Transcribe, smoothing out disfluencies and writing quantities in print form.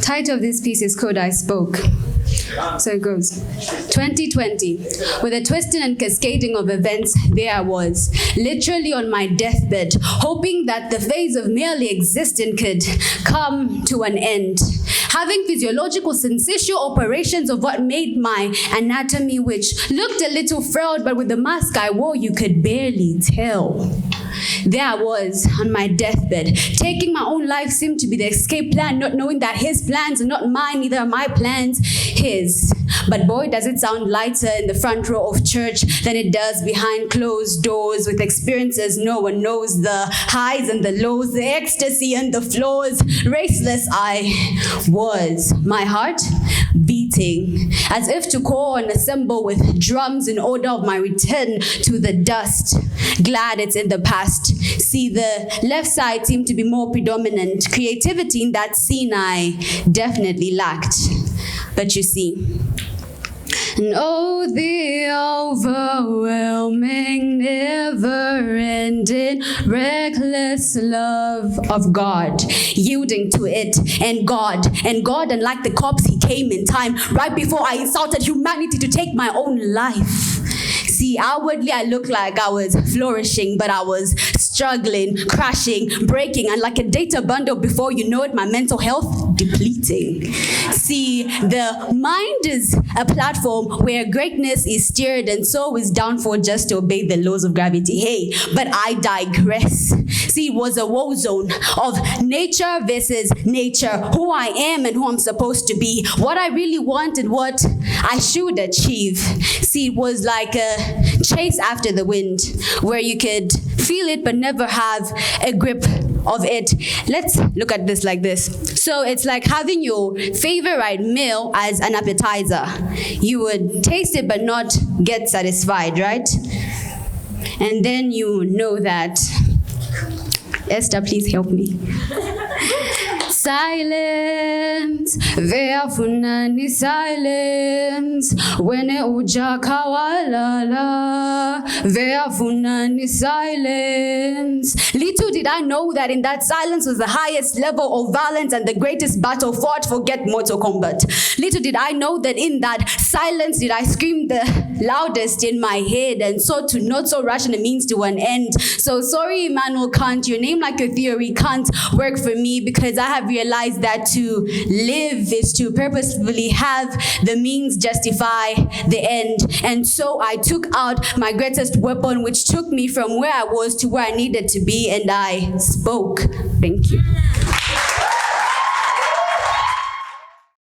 Title of this piece is called I Spoke. So it goes. 2020, with a twisting and cascading of events, there I was, literally on my deathbed, hoping that the phase of merely existing could come to an end. Having physiological sensation operations of what made my anatomy, which looked a little frail, but with the mask I wore, you could barely tell. There I was on my deathbed. Taking my own life seemed to be the escape plan, not knowing that his plans are not mine, neither are my plans his. But boy, does it sound lighter in the front row of church than it does behind closed doors with experiences no one knows, the highs and the lows, the ecstasy and the flaws. Raceless I was, my heart beating, as if to call and assemble with drums in order of my return to the dust. Glad it's in the past. See, the left side seemed to be more predominant. Creativity in that scene I definitely lacked. But you see, and oh, the overwhelming, never-ending, reckless love of God, yielding to it, and God, and like the cops, he came in time, right before I insulted humanity to take my own life. See, outwardly I looked like I was flourishing, but I was struggling, crashing, breaking, and like a data bundle before you know it, my mental health depleting. See, the mind is a platform where greatness is steered and so is downfall just to obey the laws of gravity. Hey, but I digress. See, it was a war zone of nature versus nature, who I am and who I'm supposed to be, what I really want and what I should achieve. See, it was like a chase after the wind, where you could feel it but never have a grip of it. Let's look at this like this. So it's like having your favorite meal as an appetizer. You would taste it but not get satisfied, right? And then you know that. Esther, please help me. Silence, veafunani silence. Wene ujaka walala, veafunani silence. Little did I know that in that silence was the highest level of violence and the greatest battle fought. Forget Mortal Kombat. Little did I know that in that silence did I scream the loudest in my head, and so to not so rush and a means to an end. So sorry, Immanuel Kant, your name like your theory can't work for me, because I have realized that to live is to purposefully have the means justify the end. And so I took out my greatest weapon, which took me from where I was to where I needed to be, and I spoke. Thank you.